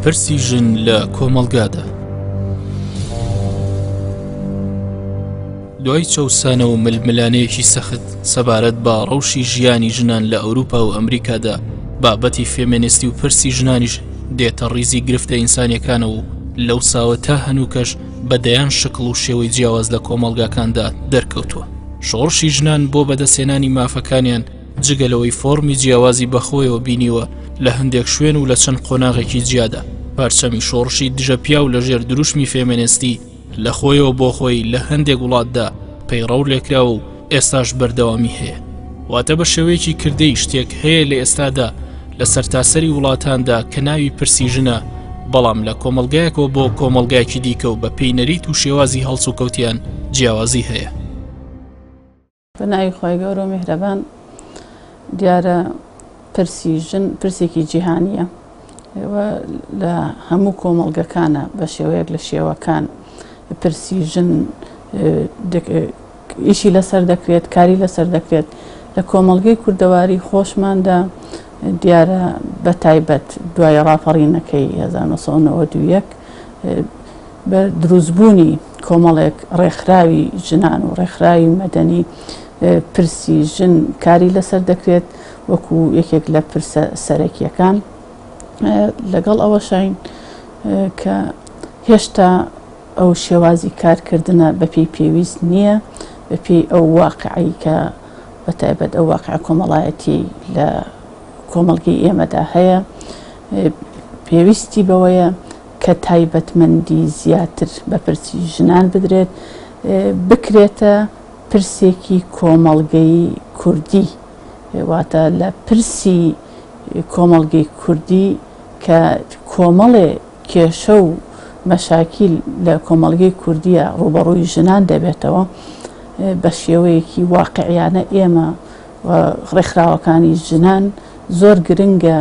پرسی ژن لە کۆمەڵگادا. دوای چەوسانە و ململانەیەکی سەخت سەبارەت بە ڕەوشی ژیانی ژنان لە ئەوروپا و ئەمریکادا، بابەتی فێمینیستی و پرسی ژنانیش دێتە ڕیزی گرفتە ئینسانیەکانە و لەو ساوە تا هەنووکەش بەدەیان شکڵ و شێوەی جیاواز لە کۆمەڵگاکاندا دەرکەوتووە. شۆڕشی ژنان بۆ بەدەستێنانی مافەکانیان جگەلەوەی فۆرمی جیاوازی بەخۆیەوە بینیوە لە هەندێک شوێن و لە چەند قۆناغێکی جیادا. پارچەمی شۆڕشی دژەپیا و لەژێر دروشمی فێمینیستی لە خۆیەوە بۆ خۆی لە هەندێک وڵاتدا پەیڕەو لێکراوە و ئێستاش بەردەوامی هەیە. واتە بە شێوەیەکی کردەی شتێک هەیە لە ئێستادا لە سەرتاسەری وڵاتاندا کە ناوی پرسی ژنە، بەڵام لە کۆمەڵگایەکەوە بۆ کۆمەڵگایەکی دیکە و بە پێی نەریت و شێوازی هەڵس و کەوتیان جیاوازی هەیە. بە ناوی خۆی گەورە و میهرەبان، دیارە پرسی ژن پرسێکی جیهانیە لە هەموو کۆمەڵگەکانە بە شێوەیەک لە شێوەکان. پرسی ژن ئیشی لەسەر دەکرێت، کاری لەسەر دەکرێت. لە کۆمەڵگەی کوردەواری خۆشماندا دیارە بە تایبەت دوای ڕاپەڕینەکەی 1991 بە دروستبوونی کۆمەڵێک ڕێکخراوی ژنان و ڕێکخراوی مەدەنی پرسی ژن کاری لەسەر دەکرێت وەکو یەکێک لە پرسە سەرەکیەکان. لەگەڵ ئەوەشین کە هێشتا ئەو شێوازی کارکردنە بەپێی پێویست نییە، بەپێی ئەو واقعی کە بە تایبەت ئەو واقع کۆمەڵایەتی لە کۆمەڵگەی ئێمەدا هەیە. پێویستی بەوەیە کە تایبەتمەندی زیاتر بە پرسی ژنان بدرێت، بکرێتە پرسێکی کۆمەڵگەی کوردی، واتە لە پرسی کۆمەڵگەی کوردی کە کۆمەڵێ کێشە و مەشاکیل لە کۆمەڵگەی کوردیە ڕوبەڕووی ژنان دەبێتەوە، بە شێوەیەکی واقعیانە ئێمە ڕێکخراوەکانی ژنان زۆر گرنگە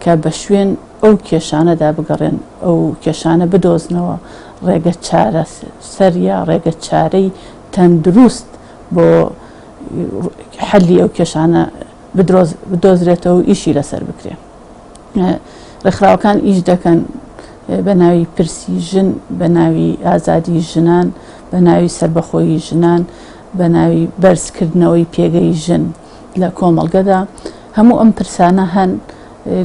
کە بە شوێن ئەو کێشانەدا بگەڕێن، ئەو کێشانە بدۆزنەوە، ڕێگە چارە سەر یا ڕێگە چارەی تەندروست بۆ حەلی ئەو کێشانە بدۆزرێتەوە و ئیشی لەسەر بکرێت. ڕێکخراوەکان ئیش دەکەن بە ناوی پرسی ژن، بە ناوی ئازادی ژنان، بە ناوی سەربەخۆیی ژنان، بە ناوی بەرزکردنەوەی پێگەی ژن لە کۆمەڵگەدا. هەموو ئەم پرسانە هەن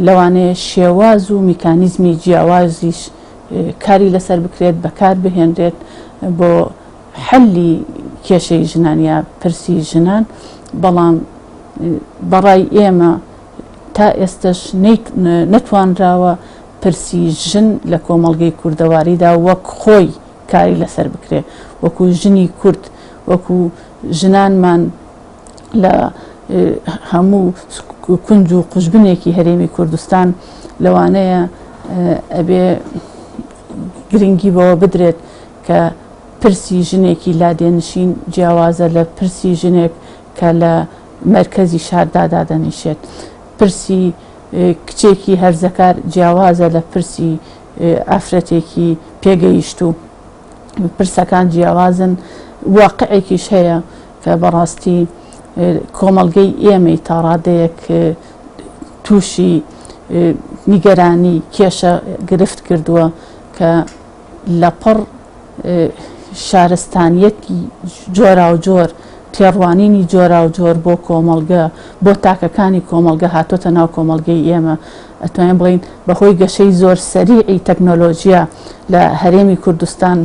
لەوانەیە شێواز و میکانیزمی جیاوازیش کاری لەسەر بکرێت، بەکار بهێنرێت بۆ حەلی کێشەی ژنان یا پرسی ژنان. بەڵام بەڕای ئێمە تا ئێستش نەتوانراوە پرسی ژن لە کۆمەڵگەی کوردەواریدا وەک خۆی کاری لەسەر بکرێت، وەکو ژنی کورد، وەکو ژنانمان لە هەموو کونج و قوشبنێکی هەرێمی کوردستان لەوانەیە ئەبێ گرنگی بەوە بدرێت کە پرسی ژنێکی لادێنشین جیاوازە لە پرسی ژنێک کە لە مەرکەزی شاردادا دەنیشێت. پرسی کچێکی هەرزەکار جیاوازە لە پرسی ئافرەتێکی پێگەیشت و پرسەکان جیاوازن. واقعێکیش هەیە کە بەڕاستی کۆمەڵگەی ئێمەی تا ڕادەیەک تووشی نیگەرانی کێشە گرفت کردووە کە لەپڕ شارستانیەتی جۆرا و جۆر، تێڕوانینی جۆرا و جۆر بۆ کۆمەڵگە، بۆ تاکەکانی کۆمەڵگە هاتۆتە ناو کۆمەڵگەی ئێمە. ئەتوانین بڵین بەهۆی گەشەی زۆر سەریعی تەکنۆلۆژیا لە هەرێمی کوردستان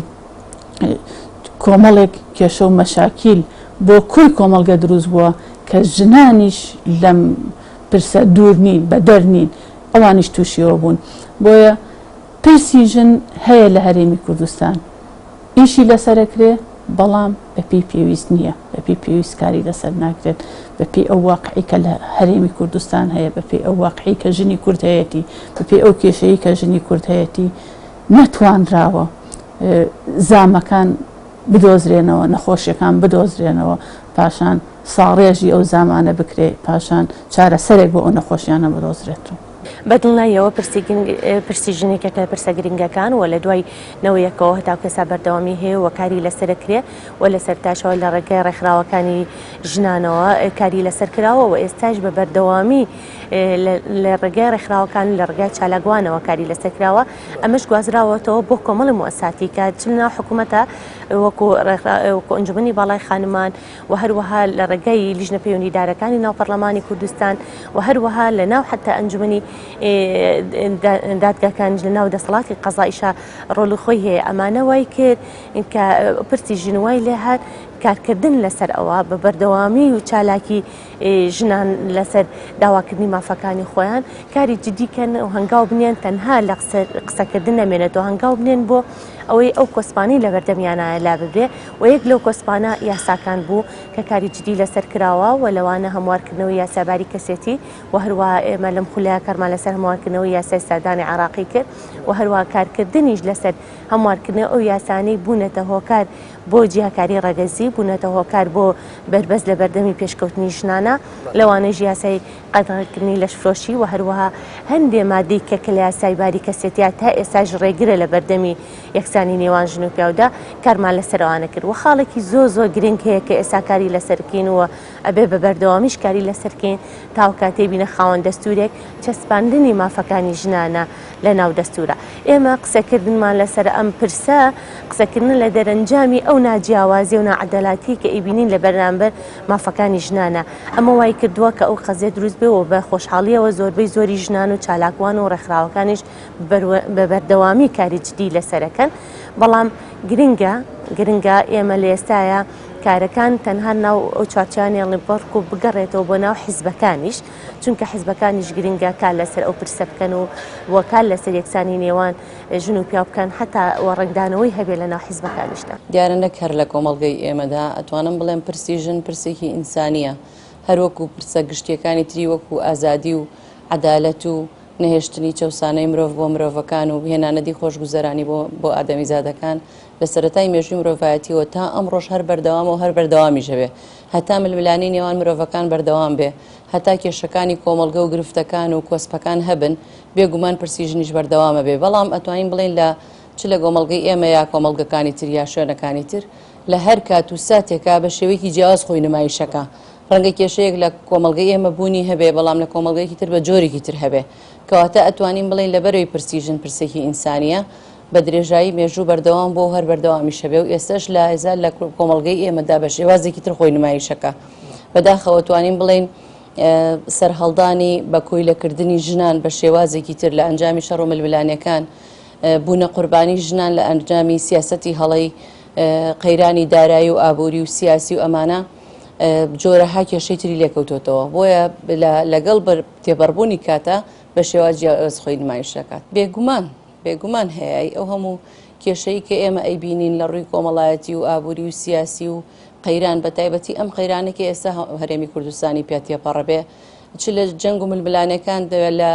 کۆمەڵێک کێشە و مەشاکیل بۆ کوی کۆمەڵگە دروست بووە کە ژنانیش لەم پرسە دوور نین، بە دەر نین، ئەوانیش تووشیەوە بوون. بۆیە پرسی ژن هەیە لە هەرێمی کوردستان، ئیشی لەسەرەکرێ، بەڵام بەپێی پێویست نییە، بەپێی پێویست کاری لەسەر ناکرێت، بەپێی ئەو واقعی کە لە هەرێمی کوردستان هەیە، بەپێی ئەو واقعی کە ژنی کورد هەیەتی، بەپێی ئەو کێشەیە کە ژنی کورد هەیەتی نەتوانراوە زامەکان بدۆزرێنەوە، نەخۆشیەکان بدۆزرێنەوە، پاشان ساڕێژی ئەو زامانە بکرێت، پاشان چارەسەرێک بۆ ئەو نەخۆشیانە بدۆزرێتەوە. بەدڵنایەوە پرسی ژنێکێک لە پرسە گرنگەکان و لە دوای نەوەیەکەوە هەتا کەسا بەردەوامی هەیە و کاری لەسەرکرێ و لە سەرتاشەوە لە ڕێگەی ڕێکخراوەکانی ژنانەوە کاری لەسەر کراوە و ئێستاش بە بەردەوامی لە ڕێگەی ڕێکخراوەکان لە ڕێگای چالاکوانەوە کاری لەسەر کراوە ئەمەش گوازراوەتەوە بۆ کۆمەڵی موەساتی کە چنە حکوومەتە وەکو ئەنجومەنی باڵای خانمان و هەروەها لە ڕێگەی لیژنە پەیوەندیدارەکانی ناو پەرلەمانی کوردستان و هەروەها لە ناو حتا ئەنجومەنی دادگاکانی لە ناو دەسەڵاتی قەزاییشە ڕۆڵی خۆی هەیە ئەمانە وای کرد کە پرسی ژنوای لێ هات کارکردن لەسەر ئەوە بە بەردەوامی و چالاکی ژنان لەسەر داواکردنی مافەکانی خۆیان کاری جدیکەن و هەنگاو بنێن تەنها لە قسەکردن نەمێنێتەوە هەنگاو بنێن بۆ ئەوەی ئەو کۆسپانی لە بەردەمیانە لا ببرێ و یەک لەو کۆسپانە یاساکان بوو کە کاری جدی لەسەر کراوە و لەوانە هەموارکردنەوەی یاساباری کەسێتی و هەروە ئێمە لەم خولیا کارمان لەسەر هەموارکردنەوەی یاسای سەردانی عراقی کرد و هەروە کارکردنیش لەسەر هەموارکردنەوە ئەو یاسانەی بوونەتە هۆکار بۆ جیاکاری ڕەگەزی بوونەتە هۆکار بۆ بربەست لە بەردەمی پێشکەوتنی ژنانە لەوانەیە یاسای قەدەغەکردنی لەشفرۆشی و هەروەها هەندێ مادەی کە لە یاسای باری کەسێتیات تا ئێستاش ڕێگرە لە بەردەمی یەکسانی نێوان ژن و پیاودا کارمان لەسەرەوانە کرد و خاڵێکی زۆر گرنگ هەیە کە ئێستا کاری لەسەرکەین و ئەبێ بە بەردەوامیش کاری لەسەرکەین تاو کاتێ بینە خاوەن دەستورێک چەسپاندنی مافەکانی ژنانە لە ناو دەستورە ئێمە قسەکردنمان لەسەر ئەم پرسە قسەکردن لە دەرەنجامی ئەو ناجیاوازی و ناعەدەلاتی کە ئیبینین لە بەرامبەر مافەکانی ژنانە ئەمە وای کردووە کە ئەو قەزیە دروست بێ و بە خۆشحاڵیەوە زۆربەی زۆری ژنان و چالاکوان و ڕێکخراوەکانیش بە بەردەوامی کاری جدی لەسەرەکەن بەڵام گرنگە ئێمە لە ئێستایە کارەکان تەنها ناو ئەو چارچیانیان بەڕک و بگەڕێتەوە بۆ ناو حیزبەکانیش چونکە حیزبەکانیش گرنگە کار لەسەر ئەو پرسە بکەن و وەکار لەسەر یەکسانی نێوان ژن و پیا بکەن حتا وەڕنگدانەوەی هەبێ لە ناو حیزبەکانیشدا دیارە نەک هەر لە کۆمەڵگەی ئێمەدا ئەتوانم بڵێم پرسی ژن پرسێکی ئینسانیە هەروەکو پرسە گشتیەکانی تری وەکو ئازادی و عەدالەت و نەهێشتنی چەوسانەی مرۆڤ بۆ مرۆڤەکان و هێنانەتی خۆشگوزەرانی بۆ ئادەمیزادەکان لە سەرەتای مێژووی مرۆڤایەتیەوە تا ئەمڕۆژ هەر بەردەوام و هەر بەردەوامیش هەبێ هەتا ململانی نێوان مرۆڤەکان بەردەوام بێ هەتا کێشەکانی کۆمەڵگە و گرفتەکان و کۆسپەکان هەبن بێگومان پرسی ژنیش بەردەوامە بێ بەڵام ئەتوانین بڵێن لە چ لە کۆمەڵگەی ئێمە یا کۆمەڵگەکانی تر یا شوێنەکانی تر لە هەر کات و ساتێکا بە شێوەیەکی جیاواز خۆی نمایشەکە ڕەنگە کێشەیەک لە کۆمەڵگەی ئێمە بوونی هەبێ بەڵام لە کۆمەڵگەیەکی تر بە جۆرێکی تر هەبێ کەواتە ئەتوانین بڵێن لەبەرەوەی پرسی ژن پرسێکی ئینسانیە بە درێژایی مێژوو بەردەوام بۆ هەر بەردەوامی شەبێ و ئێستش لە هێزار لە کۆمەڵگەی ئێمەدا بە شێوازێکی تر خۆی نمایشەکە بەداخەوە توانین بڵێن سەرهەڵدانی بە کۆیلەکردنی ژنان بە شێوازێکی تر لە ئەنجامی شەڕ و ململانیەکان بوونە قوربانی ژنان لە ئەنجامی سیاسەتی هەڵەی قەیرانی دارایی و ئابووری و سیاسی و ئەمانە جۆرەها کێشەی تری لێکەوتۆتەوە بۆیە لەگەڵ تێبەڕبوونی کاتە بە شێوازی خۆی نمایشەکات بێگومان هەیە ئەو هەموو کێشەی کە ئێمە ئەیبینین لە ڕووی کۆمەڵایەتی و ئابووری و سیاسی و قەیران بە تایبەتی ئەم قەیرانێکی ئێستا هەرێمی کوردستانی پێتێپەڕەبێ چ لە جەنگ و ململانەکان لە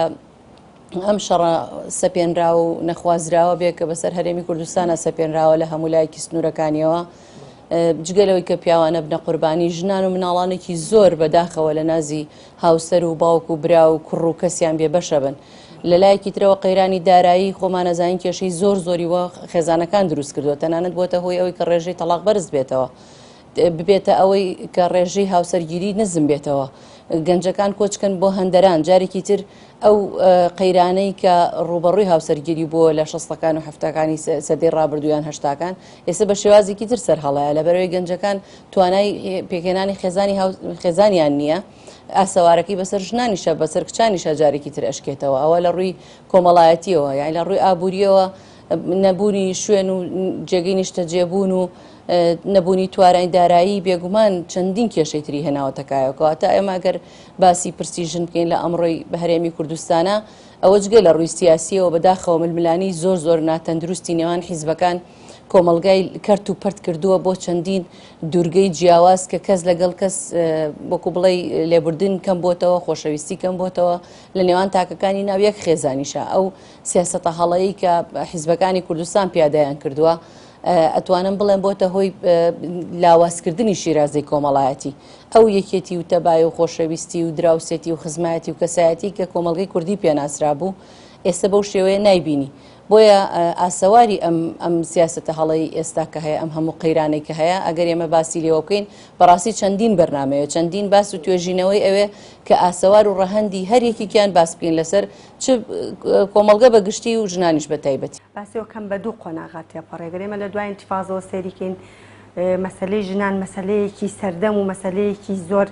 ئەم شەڕە سەپێنراوە و نەخوازراوە بێ کە بەسەر هەرێمی کوردستانە سەپێنراوە لە هەموو لایەکی سنوورەکانیەوە جگەلەوەی کە پیاوانە بنە قوربانی ژنان و مناڵانێکی زۆر بەداخەوە لە نازی هاوسەر و باوک و برا و کوڕ و کەسیان بێ بەشە بن لە لایەکی ترەوە قەیرانی دارایی خۆمانەزانین کێشەی زۆریوە خێزانەکان دروست کردووە تەنانەت بۆتە هۆی ئەوەی کە ڕێژەی تەلاق بەرز بێتەوە ببێتە ئەوەی کە ڕێژەی هاوسەرگیری نزم بێتەوە گەنجەکان کۆچکن بۆ هەندەران جارێکی تر ئەو قەیرانەی کە ڕوبەڕووی هاوسەرگیری بووە لە 60ەکان و 70ەکانی سەدەی ڕابردویان هەشتاکان ئێستا بە شێوازێکی تر سەرهەڵەیە لەبەرەوەی گەنجەکان توانای پێکێنانی خێزانیان نییە ئاسەوارەکەی بەسەر ژنانیشە بەسەر کچانیشە جارێکی تر ئەشکێتەوە ئەوە لە ڕووی کۆمەڵایەتیەوە یان لە ڕووی ئابوووریەوە نەبوونی شوێن و جێگەی نیشتە جێبوون و نەبوونی توارای دارایی بێگومان چەندین کێشەی تری هێناوەتەکایەوە تا ئێمە ئەگەر باسی پرسی ژن بکەین لە ئەمڕۆی بە هەرێمی کوردستانە ئەوە جگە لە ڕووی سیاسیەوە بەداخەوە ململانی زۆر ناتەندروستی نێوان حیزبەکان کۆمەلگای کەرت و پەرت کردووە بۆ چەندین دوورگەی جیاواز کە کەس لەگەڵ کەس وەکو بڵێ لێبوردن کەم بۆتەوە خۆشەویستی کەم بۆتەوە لە نێوان تاکەکانی ناویەک خێزانیشە ئەو سیاسەتە هەڵەیە کە حیزبەکانی کوردستان پیادایان کردووە ئەتوانم بڵێم بۆتە هۆی لاوازکردنی شیرازەی کۆمەڵایەتی ئەو یەکێتی و تەبای و خۆشەویستی و دراوسێتی و خزمەتی و کەسایەتی کە کۆمەڵگەی کوردی پێناسرا بوو ئێستا بەو شێوەیە نایبینی. بۆیە ئاسەواری ئەم سیاسەتە هەڵی ئێستا کە هەیە ئەم هەموو قەیرانەی کە هەیە ئەگەر ئێمە باسی لێوە بکەین بەڕاستی چەندین بەرنامەیە چەندین باس و توێژینەوەی ئەوێ کە ئاسەوار و ڕەهەندی هەرێکیان باس بکەین لەسەر چ کۆمەڵگە بەگشتی و ژنانیش بە تایبەتی. باسیەوە کەم بە دوو قۆناغات تێپەڕێگەر ئێمە لە دوای ئینتیفاازەوە سێریکەین مەسەلەی ژنان مەسەلەیەکی سەردەم و مەسەلەیەکی زۆر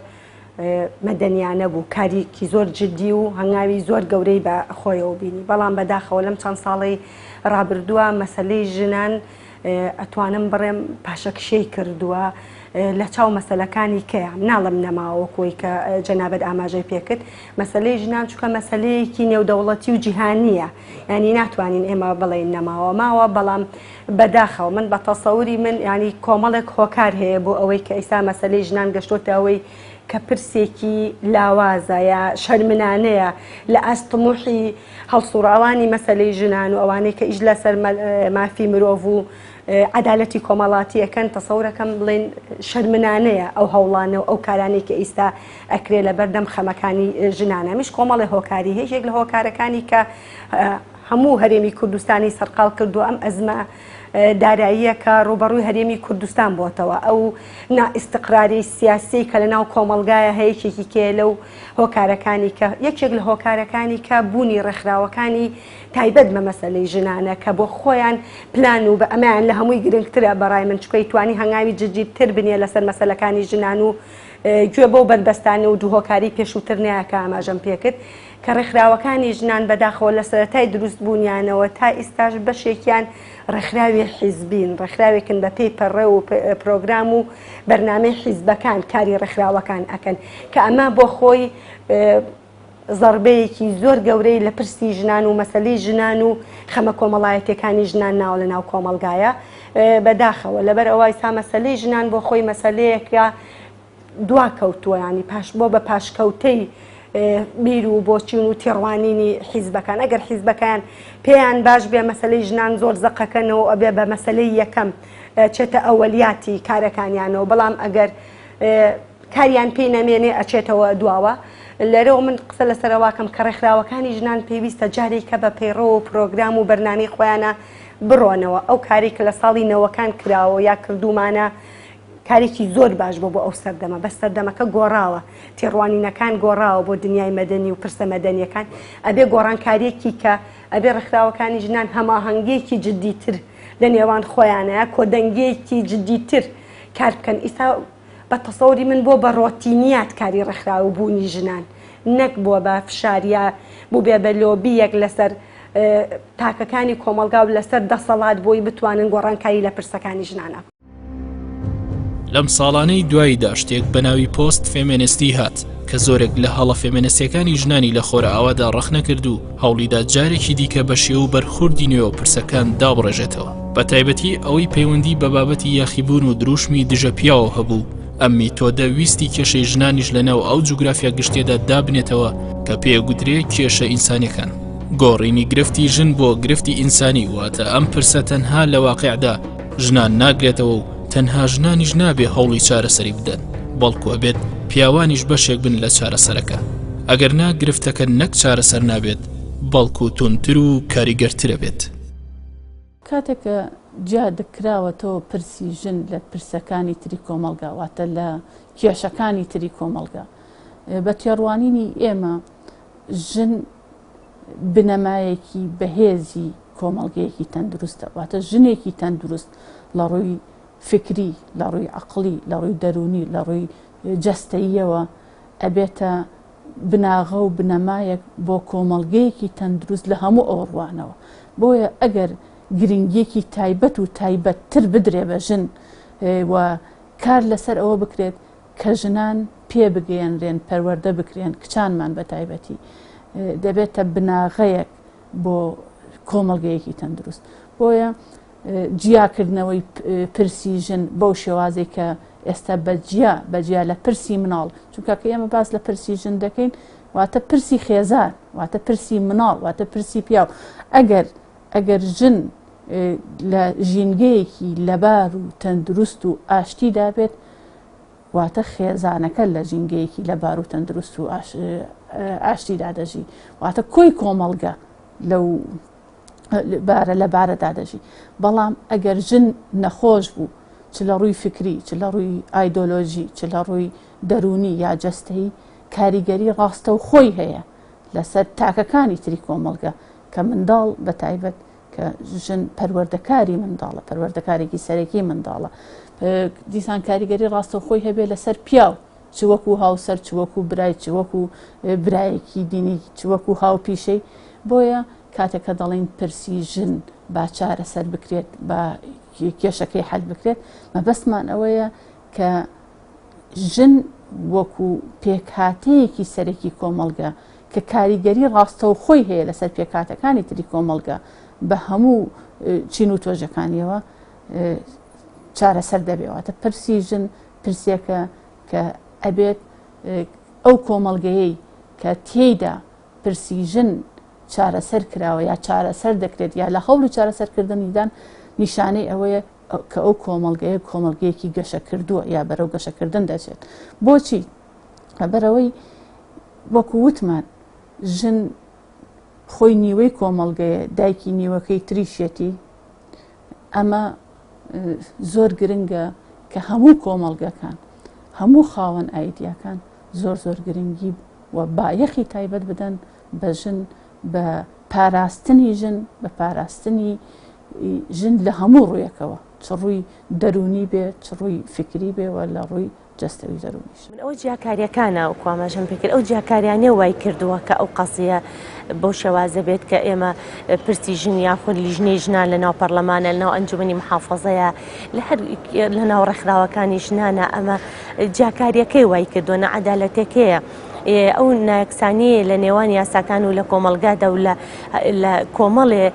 مەدەنیانە بوو کاریکی زۆر جددی و هەنگاوی زۆر گەورەی بە خۆیەوە بینی بەڵام بەداخەوە لەم چەند ساڵی ڕابردووە مەسەلەی ژنان ئەتوانم بڕێم پاشەکشەی کردووە لە چاو مەسەلەکانی کەیە ناڵم نەماوەکۆی کە جەنابەت ئاماژەی پێکرد مەسەلەی ژنان چووکە مەسەلەیەکی نێودەوڵەتی و جیهانیە ینی ناتوانین ئێمە بڵێن نەماوە ماوە بەڵام بەداخەوە من بە تەسەوری من ینی کۆمەڵێک هۆکار هەیە بۆ ئەوەی کە ئێستا مەسەلەی ژنان گەشتۆتە ئەوەی کە پرسێکی لاوازە یا شەرمنانەیە لە ئەستموحی هەڵسوڕاوانی مەسەلەی ژنان و ئەوانەی کە ئیش لەسەر مافی مرۆڤ و عدالەتی کۆمەڵاتیەکەن تەسەورەکەم بڵێن شەرمنانەیە ئەو هەوڵانە و ئەو کارانەی کە ئێستا ئەکرێ لە بەردەم خەمەکانی ژنانە میش کۆمەڵی هۆکاری هەیەک لە هۆکارەکانی کە هەموو هەرێمی کوردستانی سەرقاڵ کردو ئەم ئەزمە داراییە کە ڕوبەڕووی هەرێمی کوردستان بۆتەوە ئەو نائیستقراری سیاسی کە لەناو کۆمەلگایە هەیەکێکی کێ لەو هۆکارەکانی کە یەکێک لە هۆکارەکانی کە بوونی ڕێکخراوەکانی تایبەت بە مەسەلەی ژنانە کە بۆ خۆیان پلان و بە ئەمان لە هەمووی گرنگترە بەڕای من چکەی توانی هەنگاوی جدیتر بنیە لەسەر مەسەلەکانی ژنان و گوێ بۆ بەربەستانە و دوو هۆکاری پێشووتر نیاکە ئاماژەم پێکرد کە ڕێکخراوەکانی ژنان بەداخەوە لە سەرەتای دروست بوونیانەوە تا ئێستاش بەشێکیان ڕێکخراوی حیزبین ڕێکخراوێکن بە پێی پەڕێ و پرۆگرام و بەرنامەی حیزبەکان کاری ڕێکخراوەکان ئەکەن کە ئەمە بۆ خۆی زەربەیەکی زۆر گەورەی لە پرسی ژنان و مەسەلەی ژنان و خەمە کۆمەڵایەتەکانی ژنان ناو لە ناو کۆمەلگایە بەداخەوە لەبەر ئەوەی سا مەسەلەی ژنان بۆ خۆی مەسەلەیەکە دوا کەوتووە ینی پاش بۆ بە پاشکەوتەی بیر و بۆچین و تێڕوانینی حیزبەکان ئەگەر حیزبەکان پێیان باش بێ مەسەلەی ژنان زۆر زەقەکەنەوە ئەبێ بە مەسەلەی یەکەم چێتە ئەوەلیاتی کارەکانیانەوە بەڵام ئەگەر کاریان پێی نەمێنێ ئەچێتەوە دواوە لەرەوە من قسە لەسەرەواکەم کە ڕێکخراوەکانی ژنان پێویستە جارێکە بە پەیڕۆ و پرۆگرام و بەرنامەی خۆیانە بڕۆنەوە ئەو کاری کە لە ساڵی نەوەکان کراوە یا کردومانە کارێکی زۆر باش بۆ ئەو سەردەمە بەس سەردەمەکە گۆڕاوە تێڕوانینەکان گۆڕاوە بۆ دنیای مەدەنی و پرسە مەدەنیەکان ئەبێ گۆڕانکاریەکی کە ئەبێ ڕێکخراوەکانی ژنان هەماهەنگێکی جددیتر لە نێوان خۆیانەیە کۆدەنگێکی جددیتر کار بکەن ئیستا بە تەسەوری من بۆ بە ڕۆتینیات کاری ڕێکخراو بوونی ژنان نەک بووە بە فشاریە بوو بێ بە لۆبیەک لەسەر تاکەکانی کۆمەلگا و لەسەر دەسەڵات بۆی بتوانن گۆڕانکاری لە پرسەکانی ژنانە. لەم ساڵانەی دواییدا شتێک بە ناوی پۆست فێمینیستی هات کە زۆرێک لە هەڵە فێمینیستیەکانی ژنانی لە خۆرە ئاوادا ڕەخ نەکرد و هەوڵیدا جارێکی دیکە بە شێوە و بەرخوردی نوێ پرسەکان دابڕێژێتەوە بە تایبەتی ئەوەی پەیوەندی بە بابەتی یاخیبوون و دروشمی دژە پیاوە هەبوو ئەم میتۆدە ویستی کێشەی ژنانیش لەناو ئەو جوگرافیا گشتێدا دابنێتەوە کە پێگوترێ کێشە ئینسانیەکان گۆڕینی گرفتی ژن بۆ گرفتی ئینسانی واتە ئەم پرسە تەنها لە واقعدا ژنان ناگرێتەوە و تەنها ژنانیش نابێ هەوڵی چارەسەری بدەن بەڵکو ئەبێت پیاوانیش بەشێک بن لە چارەسەرەکە ئەگەر نا گرفتەکە نەک چارەسەر نابێت بەڵکو تونتر و کاریگەرترە بێت. کاتێککە جا دەکراوەتەوە پرسی ژن لە پرسەکانی تری کۆمەلگا واتە لە کێشەکانی تری کۆمەلگا بە تێڕوانینی ئێمە ژن بنەمایەکی بەهێزی کۆمەلگەیەکی تەندروستە واتە ژنێکی تەندروست لە ڕووی فکری لە ڕووی عقلی لە ڕووی دەرونی لە ڕووی جەستەییەوە ئەبێتە بناغە و بنەمایەک بۆ کۆمەلگەیەکی تەندروست لە هەموو ئەوڕوانەوە بۆیە ئەگەر گرنگیەکی تایبەت و تایبەتتر بدرێ بە ژن و کار لەسەر ئەوە بکرێت کە ژنان پێ بگەێنرێن پەروەردە بکرێن کچانمان بە تایبەتی دەبێتە بناغەیەک بۆ کۆمەلگەیەکی تەندروست بۆیە جیاکردنەوەی پرسی ژن بەو شێوازێک کە ئێستا بەجیا لە پرسی مناڵ چونکە کە ئێمە باس لە پرسی ژن دەکەین واتە پرسی خێزان واتە پرسی مناڵ واتە پرسی پیاو ئەگەر ژن لە ژینگەیەکی لەبار و تەندروست و ئاشتیدا بێت واتە خێزانەکە لە ژینگەیەکی لەبار و تەندروست و ئاشتیدا دەژی واتە کۆی کۆمەڵگە لەو لە بارەدا دەژی بەڵام ئەگەر ژن نەخۆش بوو چ لە ڕووی فکری چ لە ڕووی ئایدۆلۆژی چ لە ڕووی دەرونی یا جەستەی کاریگەری ڕاستە و خۆی هەیە لەسەر تاکەکانی تری کۆمەڵگە کە منداڵ بە تایبەت کە ژن پەروەردەکاری منداڵە پەروەردەکارێکی سەرەکی منداڵە دیسان کاریگەری ڕاستە و خۆی هەبێت لەسەر پیاو چ وەکو هاوسەر چ وەکو برای چ وەکو برایەکی دینی چ وەکو هاوپیشەی بۆیە کاتێککە دەڵێن پرسی ژن با چارەسەر بکرێت بە کێشەکەی حەل بکرێت مەبەستمان ئەوەیە کە ژن وەکو پێکهاتەیەکی سەرەکی کۆمەڵگە کە کاریگەری ڕاستە و خۆی هەیە لەسەر پێکهاتەکانی تری کۆمەڵگە بە هەموو چین و تۆژەکانیەوە چارەسەر دەبێتە پرسی ژن پرسێکە کە ئەبێت ئەو کۆمەڵگەیەی کە تێیدا پرسی ژن چارەسەر کراوە یا چارەسەر دەکرێت یا لە هەوڵی چارەسەرکردنیدان نیشانەی ئەوەیە کە ئەو کۆمەڵگەیە کۆمەڵگەیەکی گەشە کردووە یا بەرەو گەشەکردن دەچێت بۆچی بەرەوەی وەکو وتمان ژن خۆی نیوەی کۆمەڵگەیە دایکی نیوەکەی تریشێتی ئەمە زۆر گرنگە کە هەموو کۆمەڵگەکان هەموو خاوەن ئایدیاکان زۆر گرنگی و بایەخی تایبەت بدەن بە ژن بە پاراستنی ژن بە پاراستنی ژن لە هەموو ڕوویەکەوە چ ڕووی دەرونی بێ چ ڕووی فکری بێ و لە ڕووی جەستەوی دەرونیش من ئەو جیاکاریەکانە و کوامەژەم پێکرد ئەو جیاکاریانە وای کردووە کە ئەو قەزیە بەو شێوازە بێت کە ئێمە پرسی ژن یاخود لیژنەی ژنان لە ناو پەرلەمانە لە ناو ئەنجومەنی محافەزەیە لە ناو ڕێکخراوەکانی ژنانە ئەمە جیاکاریەکەی وای کردووە نەعەدالەتێکەیە ئەو ناکسانی لە نێوان یاساکان و لە کۆمەڵگادا و لە کۆمەڵێ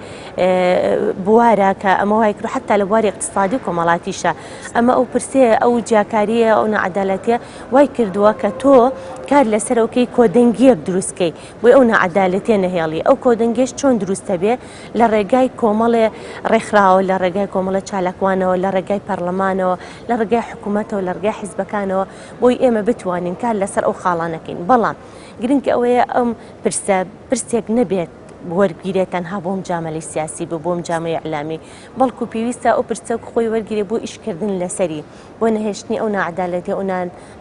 بوارە کە ئەمە وای کرد حتا لە بواری اقتصادی کۆمەڵاتیشە ئەمە ئەو پرسێ ئەو جیاکاریە ئەو نەعەدالەتیە وای کردووە کە تۆ کار لەسەر ئەوکەی کۆدەنگیەک دروستکەی بۆی ئەو نەعەدالەتیە نەهێڵی ئەو کۆدەنگیش چۆن دروستە بێ لە ڕێگای کۆمەڵێ ڕێکخراوە لە ڕێگای کۆمەڵە چالاکوانەوە لە ڕێگای پەرلەمانەوە لە ڕێگای حکوومەتەوە لە ڕێگای حیزبەکانەوە بۆی ئێمە بتوانین کار لەسەر ئەو خاڵانەکەین بەڵام گرنگکە ئەوەیە ئەم پرسێک نەبێت وەرگیرێت تەنها بۆم جامەی سیاسی بۆم جامەی ئەعلامی بەڵکو پێویستە ئەو پرسە خۆی وەرگیرێ بۆ ئیشکردن لەسەری بۆ نەهێشتنی ئەو نەعەدالەتی ئەو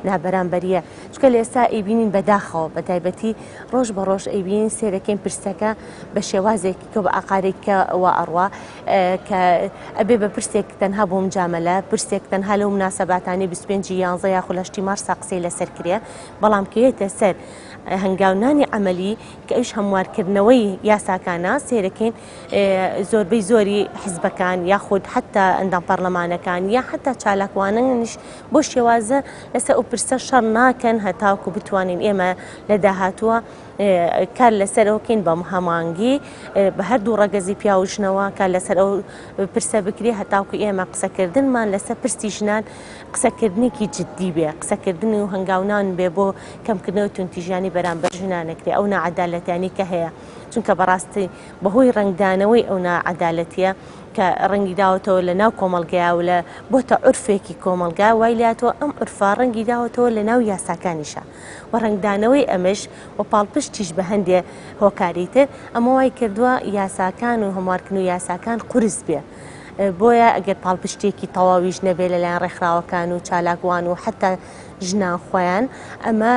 نابەرامبەریە چکە لە ئێستا ئەیبینین بەداخەوە بە تایبەتی ڕۆژ بە ڕۆژ ئەیبینین سێرەکەین پرسەکە بە شێوازێکی کە بە ئاقارێککە ئەوە ئەڕوا کە ئەبێ بە پرسێک تەنها بۆم جامەلە پرسێک تەنها لەو مناسەباتانی 25 یانزە یاخود لە مارسا قسەی لەسەر کرێ بەڵام کەیەتە سەر هەنگاونانی عملی کە ئەوش هەموارکردنەوەی یاساکانە سێرەکەین زۆربەی زۆری حیزبەکان یاخود حتا ئەندام پەرلەمانەکان یا حتا چالاکوانەش بۆ شێوازە لەسەر ئەو پرسە شەڕ ناکەن هەتاوکو بتوانین ئێمە لە داهاتووە کار لەسەر ئەوکەین بە هەمانگی بە هەردوو ڕەگەزی پیاوژنەوە کار لەسەر ئەو پرسە بکرێ هەتاوکو ئێمە قسەکردنمان لەسەر پرسی ژنان قسەکردنێکی جددی بێ قسەکردنی و هەنگاونان بێ بۆ کەمکردنەوە تونتیژانی بەرامبەر ژنانەکرێ ئەو نەعەدالەتیانی کە هەیە چونکە بەڕاستی بەهۆی ڕنگدانەوەی ئەو نەعەدالەتیە کە ڕەنگی داوەتەوە لە ناو کۆمەڵگەیە و لە بۆتە عورفێکی کۆمەلگا وای لاتەوە ئەم عورفا ڕەنگی داوەتەوە لە ناو یاساکانیشە و ڕنگدانەوەی ئەمەش و پاڵپشتیش بە هەندێ هۆکاریتر ئەمە وای کردووە یاساکان و هەموارکردن و یاساکان قورس بێ بۆیە ئەگەر پاڵپشتێکی تەواویش نەبێت لەلایەن ڕێکخراوەکان و چالاکوان و حتا ژنان خۆیان ئەمە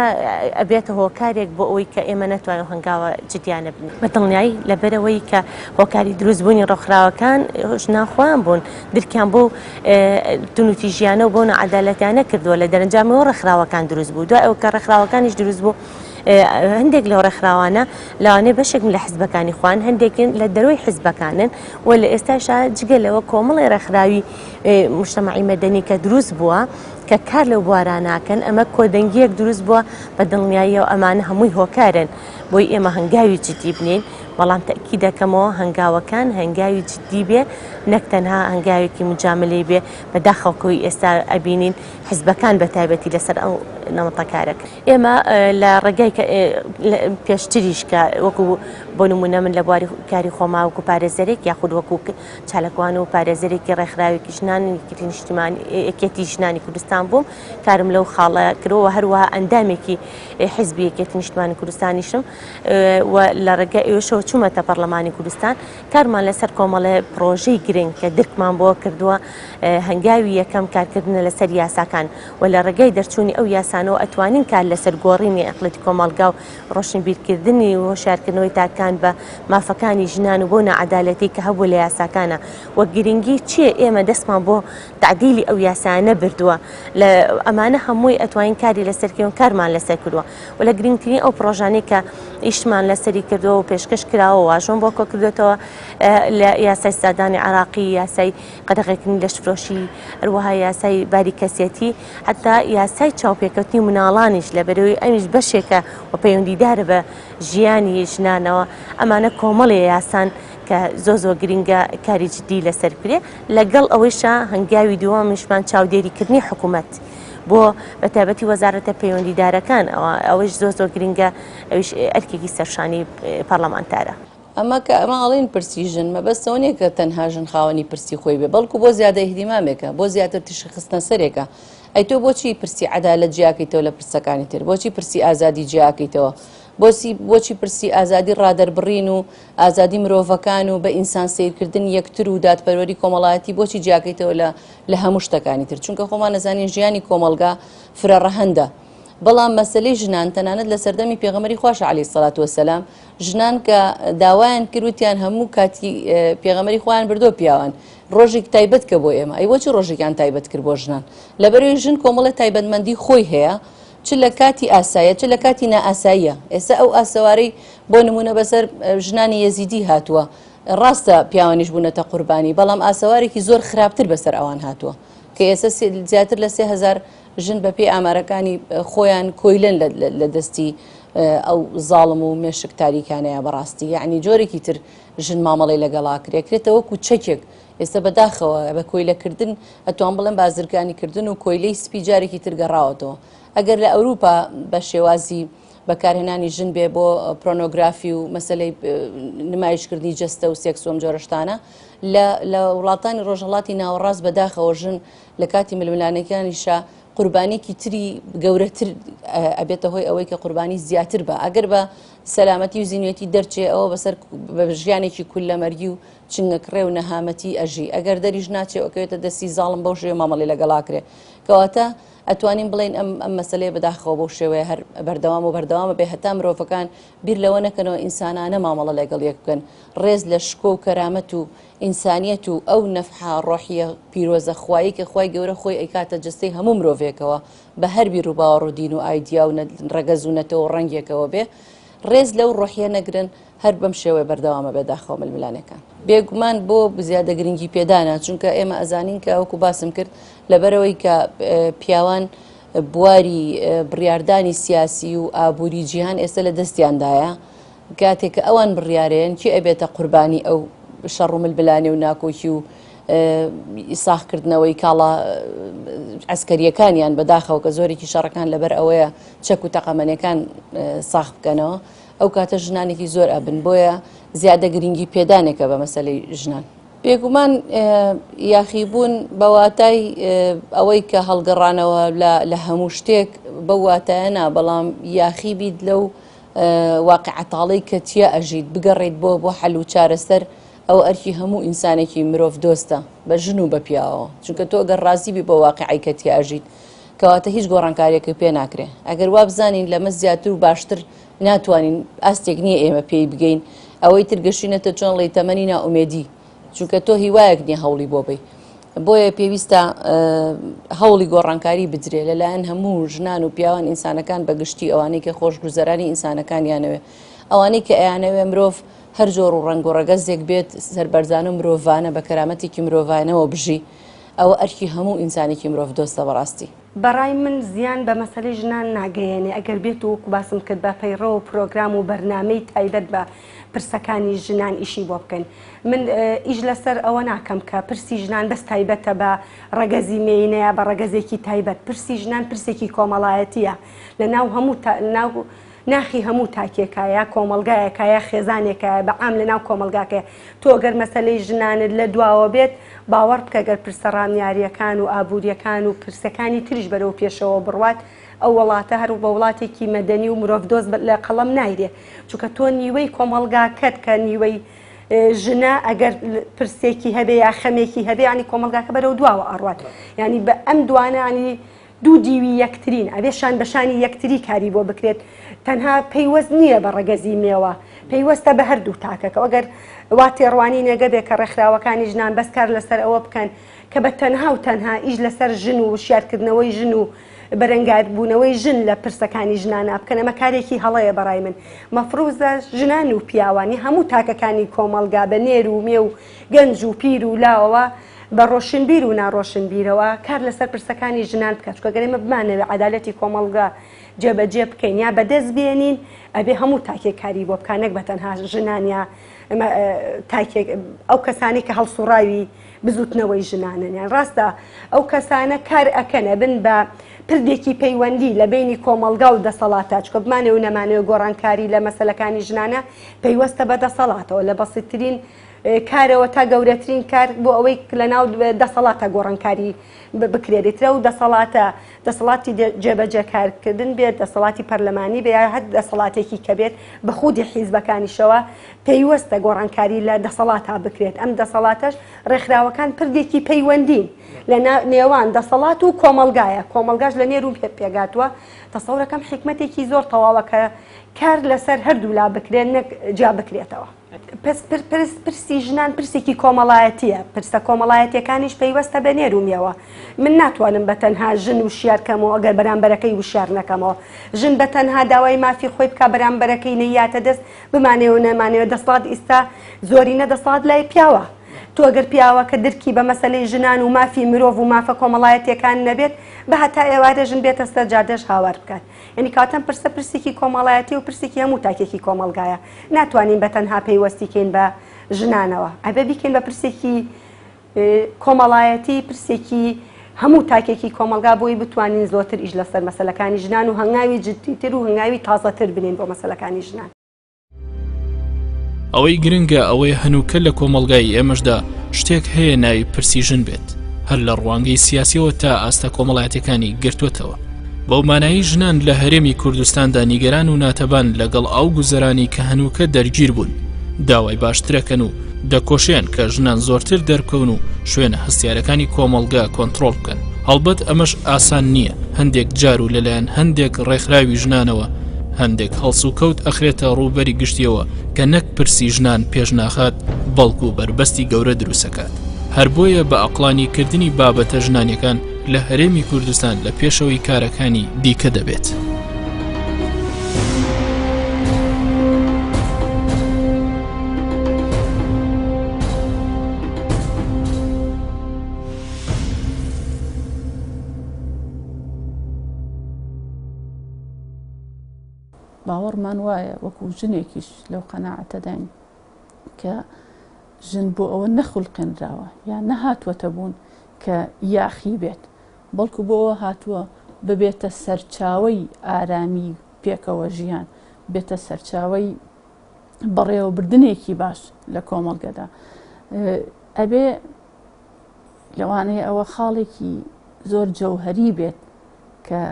ئەبێتە هۆکارێک بۆ ئەوەی کە ئێمە نەتوانین هەنگاوە جدیانە بن بە دڵنیایی لەبەرەوەی کە هۆکاری دروستبوونی ڕێکخراوەکان ژنان خۆیان بوون درکیان بۆ تونوتیژیانە و بۆ نەعەدالەتیانە کردووە لە دەرەنجامەوە ڕێکخراوەکان دروست بوو دوای ئەو کە ڕێکخراوەکانیش دروست بوو هەندێک لەو ڕێکخراوانە لەوانەیە بەشێکن لە حیزبەکانی خوان هەندێکن لە دەروی حیزبەکانن و لە ئێستاشا جگە لەوە کۆمەڵی ڕێکخراوی مجتەمەعی مەدەنی کە دروست بووە کە کار لەو بواراناکەن ئەمە کۆدەنگیەک دروست بووە بە دڵنیاییەوە ئەمانە هەمووی هۆکارن بۆی ئێمە هەنگاوی جدی بنین بەڵام تەکی دەکەمەوە هەنگاوەکان هەنگاوی جدی بێ نەک تەنها هەنگاوێکی مجاملەی بێ بەداخەوکەوەی ئێستا ئەبینین حیزبەکان بە تایبەتی لەسەر ئەو نەمەتەکارەکە ئێمە لە ڕێگای پێشتریش کە وەکو بۆ نمونە من لە بواری کاری خۆما وەکو پارێزەرێک یاخود وەکو چالەکوان و پارێزەرێکی ڕێکخراوێکی ژنانێتی ژنانی کوردستان بووم کارم لەو خاڵە کرەوە هەروەها ئەندامێکی حیزبی یەکێتی نیشتیمانی کوردستانیشم و لە ڕێگە ئێوەشەوە چوومەتە پەرلەمانی کوردستان کارمان لەسەر کۆمەڵە پرۆژەی گرنگ کە درکمان بۆ کردووە هەنگاوی یەکەم کارکردنە لەسەر یاساکان و لە ڕێگەی دەرچوونی ئەو یاسانەوە ئەتوانین کار لەسەر گۆڕینی ئەقڵەتی کۆمەڵگا و ڕۆشنبیرکردنی و هۆشیارکردنەوەی تاکان بە مافەکانی ژنان و بۆ نەعەدالەتی کە هەبوو لە یاساکانە و گرنگی چییە ئێمە دەستمان بۆ تعدیلی ئەو یاسانە بردووە لە ئەمانە هەمووی ئەتوانین کاری لەسەرکردن کارمان لەسەر کردووە و لە گرنگترین ئەو پرۆژانەی کە ئیشمان لەسەری کردەوە و پێشکەش کراوە واژۆن بۆ کۆ کردوێتەوە لە یاسای سادانی عراقی یاسای قەدەغێکردنی لەشفرۆشی هەروەها یاسای باری کەسێتی حتا یاسای چاوپێکەوتنی مناڵانیش لە بەرەوەی ئەمیش بەشێکە و پەیوەندیدارە بە ژیانی ژنانەوە ئەمانە کۆمەڵی یاسان کە زۆ گرنگە کاری جدی لەسەر کرێ لەگەڵ ئەوەیشە هەنگاوی دووەمیشمان چاودێریکردنی حکوومەت بۆ بەتابەتی وەزارەتە پەیوەندیدارەکان ئەوەش زۆ گرنگە ئەوش ئەرکێکی سەرشانی پەرلەمانتارە. ئەمە کە ئەڵین پرسی ژن مەبەستەوە نیە کە تەنها ژن خاوەنی پرسی خۆی بێ بەڵکو بۆ زیادە ئیهتیمامێکە بۆ زیاتر تشخستنە سەرێکە ئەی تۆ بۆچی پرسی عەدالەت جیاکەیتەوە لە پرسەکانی تر بۆچی پرسی ئازادی جیاکەیتەوە بۆچی پرسی ئازادی ڕادەربڕین و ئازادی مرۆڤەکان و بە ئینسان سیرکردن یەکتر و دادپەروەری کۆمەڵایەتی بۆچی جیاکەیتەوە لە هەموو شتەکانی تر چونکە خۆمان نەزانین ژیانی کۆمەلگا فرەڕەهەندە بەڵام مەسلەی ژنان تەنانەت لە سەردەمی پێغەمبەری خۆش عەلەیهی سەڵات وەسەلام ژنان کە داوایان کردوتیان هەموو کاتی پێغەمبەری خۆیان بردۆ پیاوان ڕۆژێک تایبەت کە بۆ ئێمە ئەی بۆچی ڕۆژێکیان تایبەت کرد بۆ ژنان لەبەرەوەی ژن کۆمەڵە تایبەتمەندی خۆی هەیە چ لە کاتی ئاسایە چ لە کاتی نائاساییە ئێستا ئەو ئاسەوارەی بۆ نمونە بەسەر ژنانی یەزیدی هاتووە ڕاستە پیاوانیش بوونەتە قوربانی بەڵام ئاسەوارێکی زۆر خراپتر بەسەر ئەوان هاتووە کە ئێستا زیاتر لە 3000 ژن بە پێی ئامارەکانی خۆیان کۆیلن لە دەستی ئەو زاڵم و مێشک تاریکانەیە بەڕاستی یعنی جۆرێکی تر ژن مامەڵی لەگەڵا کرێتەوە وەکو چەکێک ئێستا بەداخەوە بە کۆیلەکردن ئەتوان بڵێن بازرگانیکردن و کۆیلەی سپی جارێکی تر گەڕاوەتەوە ئەگەر لە ئەوروپا بە شێوازی بەکارهێنانی ژن بێ بۆ پرۆنۆگرافی و مەسلەی نمایشکردنی جەستە و سێکسۆم جۆرەشتانە لە وڵاتانی ڕۆژهەڵاتی ناوەڕاست بەداخەوە ژن لە کاتی ململانەکانیشە قوربانێکی تری گەورەتر ئەبێتە هۆی ئەوەی کە قوربانی زیاتر بە ئەگەر بە سەلامەتی و زیینوێتی دەرچێ ئەوە بەسەر ژیانێکی کولەمەرگی و چنگەکڕێ و نەهامەتی ئەژی ئەگەر دەریش ناچێ ئەوکەوێتە دەستی زاڵم بەو شێوە مامەڵی لەگەڵاکرێ کەواتە ئەتوانین بڵین ئەم مەسلەیە بەداخەوە بەو شێوەیە هەر بەردەوامە بێ هەتا مرۆڤەکان بیر لەوە نەکەنەوە ئینسانانە مامەڵە لەگەڵ یەک بکەن ڕێز لە شکۆ و کەرامەت و ئینسانیەت و ئەو نەفحا ڕۆحیە پیرۆزە خوایی کە خوای گەورە خۆی ئەیکاتە جستەی هەموو مرۆڤێکەوە بە هەربی ڕووباوە ڕوودین و ئایدیا و ڕەگەزوونەتەوە و ڕەنگێکەوە بێ ڕێز لەو ڕۆحیە نەگرن هەر بەم شێوەیە بەردەوامە بێداخەوە ململانەکان بێگومان بۆ زیادە گرنگی پێدانە چونکە ئێمە ئەزانین کە ئەوکو باسم کرد لەبەرەوەی کە پیاوان بواری بڕیاردانی سیاسی و ئابووری جیهان ئێستا لە دەستیاندایە کاتێک ئەوان بڕیارێن کی ئەبێتە قوربانی ئەو شەڕ و ململانێ و ناکۆکی و ئیساخکردنەوەی کاڵا ئەسکەریەکانیان بەداخەوە کە زۆرێکی شەڕەکان لەبەر ئەوەیە چەک و تەقەمەنەکان ساخ بکەنەوە ئەو کاتە ژنانێکی زۆر ئەبن بۆیە زیادە گرنگی پێدانێکە بە مەسەلەی ژنان بێگومان یاخیبوون بە واتای ئەوەی کە هەڵگەڕانەوە لە هەموو شتێک بە واتایەنا بەڵام یاخیبیت لەو واقعەتاڵەی کە تیا ئەژیت بگەڕێیت بۆ حەل و چارەسەر ئەو ئەرکی هەموو ئینسانێکی مرۆڤ دۆستە بە ژن و بە پیاوەوە چونکە تۆ ئەگەر ڕازیبی بە واقعی کە تیا ئەژیت کەواتە هیچ گۆڕانکاریەکە پێ ناکرێ ئەگەر وا بزانین لەمە زیاتر و باشتر ناتوانین ئاستێک نییە ئێمە پێی بگەین ئەوەی ترگەشینەتە چۆن لەی تەمەنی ناومێدی چونکە تۆ هیوایەک نییە هەوڵی بۆ بی بۆیە پێویستە هەوڵی گۆڕانکاری بدرێ لەلایەن هەموو ژنان و پیاوان ئینسانەکان بەگشتی ئەوانەی کە خۆشگوزەرانی ئینسانەکانیانەوێ ئەوانەی کە ئەیانەوێ مرۆڤ هەر جۆر و ڕنگ و ڕەگەزێک بێت سەربەرزان و مرۆڤانە بە کەرامەتێکی مرۆڤانەوە بژی ئەوە ئەرکی هەموو ئینسانێکی مرۆڤ دۆستە بەڕاستی بەڕای من زیان بە مەسەلەی ژنان ناگەیەنێ ئەگەر بێت و وەکو باسم کرد بە پەیڕە و پرۆگرام و بەرنامەی تایبەت بە پرسەکانی ژنان ئیشی بۆ بکەن من ئیش لەسەر ئەوە ناکەم کە پرسی ژنان بەس تایبەتە بە ڕەگەزی مێینەیە بە ڕەگەزێکی تایبەت پرسی ژنان پرسێکی کۆمەڵایەتیە لە ناو هەموو ناخی هەموو تاکێکایە کۆمەلگایەکایە خێزانێکایە بە عام لەناو کۆمەلگاکەیە تۆ گەر مەسەلەی ژنانت لە دواوە بێت باوەڕ بکە گەر پرسە ڕامیاریەکان و ئابوووریەکان و پرسەکانی تریش بەرەو پێشەوە بڕوات ئەو وڵاتە هەر بە وڵاتێکی مەدەنی و مرۆڤدۆز لە قەڵەم نایرێ چونکە تۆ نیوەی کۆمەلگاکەت کە نیوەی ژنە ئەگەر پرسێکی هەبێ یا خەمێکی هەبێ ینی کۆمەلگاکە بەرەو دواوە ئەڕوات ینی بە ئەم دوانانی دوو دیوی یەکترین ئەبێ شان بەشانی یەکتری کاری بۆ بکرێت تەنها پەیوەست نییە بە ڕێگەزی مێوە پەیوەستە بە هەردوو تاکەکە ئەگەر وا تێڕوانی نێگە بێ کە ڕێکخراوەکانی ژنان بەسکار لەسەر ئەوە بکەن کە بە تەنها و تەنها ئیش لەسەر ژن و شیارکردنەوەی ژن و بەرەنگاربوونەوەی ژن لە پرسەکانی ژنانە بکەن ئەمە کارێکی هەڵەیە بەڕای من مەفروزە ژنان و پیاوانی هەموو تاکەکانی کۆمەلگا بە نێر و مێ و گەنج و پیر و لاوەوە بە ڕۆشنبیر و ناڕۆشنبیرەوە کار لەسەر پرسەکانی ژنان بکات چکە گەرێمە بمانەوە عەدالەتی کۆمەلگا جێبەجێ بکەین یا بەدەست بێنین ئەبێ هەموو تاکێک کاری بۆ بکانێک بە تەنها ژنانیا ئەو کەسانی کە هەڵسوڕاوی بزوتنەوەی ژنانن یان ڕاستە ئەو کەسانە کار ئەکەنە بن بە پردێکی پەیوەندی لە بینی کۆمەلگا و دەسەڵاتە چکە بمانێ و نەمانەوە گۆڕانکاری لە مەسەلەکانی ژنانە پەیوەستە بە دەسەڵاتەوە لە بەسیترین کارەوە تا گەورەترین کار بۆ ئەوەی لەناو دەسەڵاتە گۆڕانکاری بکرێترە و دەسەڵاتی جێبەجێ کارکردن بێت دەسەڵاتی پەرلەمانی بێ هەر دەسەڵاتێکی کە بێت بە خودی حیزبەکانیشەوە پەیوەستە گۆڕانکاری لە دەسەڵاتە بکرێت ئەم دەسەڵاتەش ڕێکخراوەکان پردێکی پەیوەندین لە نێوان دەسەڵات و کۆمەلگایە کۆمەلگاش لە نێر و پێگاتوە تەسەورەکەم حکمتێکی زۆر تەواوەکە کار لەسەر هەردوو لا بکرێت نەک جا بکرێتەوە پرسی ژنان پرسێکی کۆمەڵایەتیە پرسە کۆمەڵایەتیەکانیش پەیوەستە بە نێرومیەوە من ناتوانم بە تەنها ژن وشیارکەمەوە ئەگەر بەرامبەرەکەی وشار نەکەمەوە ژن بە تەنها داوای مافی خۆی بکە بەرامبەرەکەی نەیاتە دەست بمانێەوە نەمانێەوە دەسڵات ئێستا زۆرینە دەسڵات لای پیاوە تۆ گەر پیاوە کە درکی بە مەسەلەی ژنان و مافی مرۆڤ و مافە کۆمەڵایەتیەکان نەبێت بە هەتا ئێوارە ژن بێتە سەرجادەش هاوار بکات یعنی کاتەم پرسێکی کۆمەڵایەتی و پرسێکی هەموو تاکێکی کۆمەلگایە ناتوانین بە تەنها پەیوەستیکەین بە ژنانەوە ئەبێ بیکەین بە پرسێکی کۆمەڵایەتی پرسێکی هەموو تاکێکی کۆمەلگا بۆی بتوانین زۆرتر ئیش لەسەر مەسەلەکانی ژنان و هەنگاوی جددیتر و هەنگاوی تازەتر بنین بۆ مەسەلەکانی ژنان ئەوەی گرنگە ئەوەی هەنووکە لە کۆمەلگای ئێمەشدا شتێک هەیە ناوی پرسی ژن بێت هەر لە ڕوانگەی سیاسیەوە تا ئاستا کۆمەڵایەتەکانی گرتوتەوە بەو مانایی ژنان لە هەرێمی کوردستاندا نیگەران و ناتەبان لەگەڵ ئەو گوزەرانی کە هەنووکە دەرگیر بوون داوای باشترەکەن و دەکۆشێن کە ژنان زۆرتر دەرکەون و شوێنە هەستیارەکانی کۆمەلگا کۆنتڕۆڵ بکەن هەڵبەت ئەمەش ئاسان نییە هەندێک جار و لەلایەن هەندێک ڕێکخراوی ژنانەوە هەندێک هەڵس و کەوت ئەخرێتە ڕووبەری گشتیەوە کە نەک پرسی ژنان پێشناخات بەڵکو بربەستی گەورە دروستەکات هەر بۆیە بە ئەقلانی کردنی بابەتە ژنانیەکان لە هەرێمی کوردستان لە پێشەوەی کارەکانی دیکە دەبێت. باوەڕمان وایە وەکو ژنێکیش لەو قەناعەتەداین کە ژن بۆ ئەوە نەخولقێنراوە یان نەهاتوەتە بوون کە یاخی بێت بەڵکو بۆ ئەوە هاتووە ببێتە سەرچاوەی ئارامی پێکەوە ژیان بێتە سەرچاوەی بەڕێوەبردنێکی باش لە کۆمەڵگەدا ئەبێ لەوانەیە ئەوە خاڵێکی زۆر جەوهەری بێت کە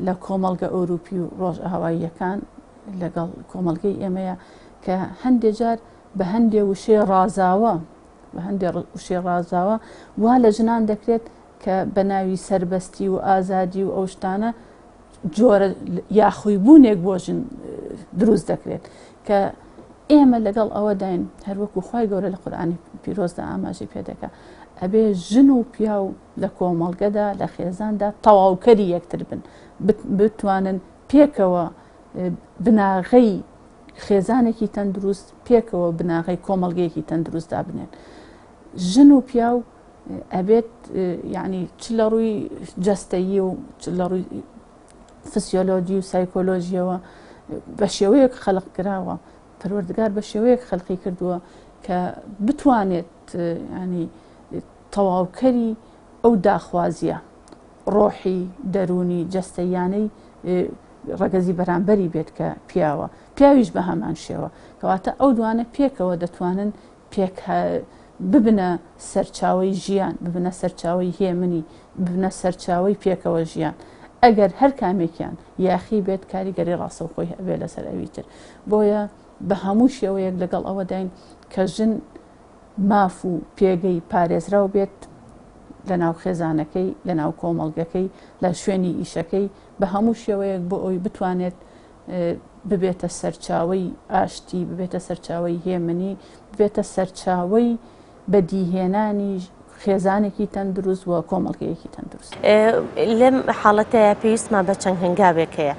لە کۆمەڵگە ئەوروپی و ڕۆژئاواییەکان لەگەڵ کۆمەڵگەی ئێمەیە کە هەندێک جار بە هەندێ وشێ ڕازاوە وا لە ژنان دەکرێت کە بە ناوی سەربەستی و ئازادی و ئەو شتانە جۆرە یاخوی بوونێک بۆ ژن دروست دەکرێت کە ئێمە لەگەڵ ئەوە داین هەروەکو خوای گەورە لە قورئانی پیرۆزدا ئاماژەی پێدەکە ئەبێ ژن و پیا و لە کۆمەڵگەدا لە خێزاندا تەواوکەری یەکتر بن بتوانن پێکەوە بناغەی خێزانێکی تەندروست پێکەوە بناغەی کۆمەڵگەیەکی تەندروستدا بنێن ژن و پیا و ئەبێت یعنی چ لە ڕووی جەستەیی و چ لە ڕووی فسیۆلۆژی و سایکۆلۆژیەوە بە شێوەیەک خەلق کراوە پەروەردگار بە شێوەیەک خەلقی کردووە کە بتوانێت ینی تەواوکەری ئەو داخوازیە ڕۆحی دەرونی جەستەیانەی ڕەگەزی بەرامبەری بێت کە پیاوە پیاویش بە هەمان شێوە کەواتە ئەو دوانە پێکەوە دەتوانن ببنە سەرچاوی ژیان ببنە سەرچاوی هێمنی ببنە سەرچاوی پێکەوە ژیان ئەگەر هەر کامێکیان یاخی بێت کاریگەری ڕاستەوخۆی هەبێ لەسەر ئەوی تر بۆیە بە هەموو شێوەیەک لەگەڵ ئەوە داین کە ژن ماف و پێگەی پارێزراو بێت لە ناو خێزانەکەی لە ناو کۆمەڵگەکەی لە شوێنی ئیشەکەی بە هەموو شێوەیەک بۆ ئەوی بتوانێت ببێتە سەرچاوی ئاشتی ببێتە سەرچاوی هێمنی ببێتە سەرچاوی بەدیهێنانی خێزانێکی تەندروست وە کۆمەڵگەیەکی تەندروست لەم حاڵەتەیە پێویستمان بە چەند هەنگاوێک هەیە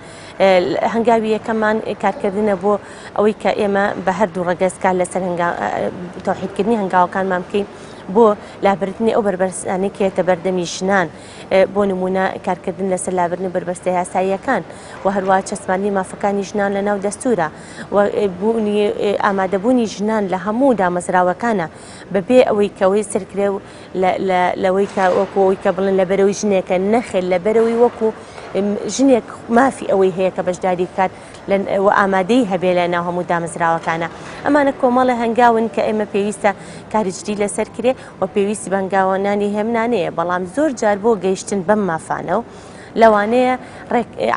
هەنگاوی یەکەمان کارکردنە بۆ ئەوەی کە ئێمە بە هەردوو ڕەگەزکار لەسەر تەوحیدکردنی هەنگاوەکانمان بکەین بۆ لابردنی ئەو بربەرزانەی کێتە بەردەمی ژنان بۆ نمونە کارکردن لەسەر لابردنی بربەستە یاساییەکان و هەروە چەسباندنی مافەکانی ژنان لە ناو دەستورە و ئامادەبوونی ژنان لە هەموو دامەزراوەکانە بەبێ ئەوەی کەوەی سەرکرێ و لەوەی وەکوەوەی کە بڵن لە بەرەوەی ژنێکە نەخێت لە بەرەوەی وەکو ژنێک مافی ئەوەی هەیە کە بەشداری بکات و ئامادەی هەبێ لە ناو هەموو دامەزراوەکانە ئەمانە کۆمەڵە هەنگاون کە ئێمە پێویستە کاریجدی لەسەر کرێ و پێویستی بە هەنگاوانانی هێمنانەیە بەڵام زۆر جار بۆ گەیشتن بەم مافانە و لەوانەیە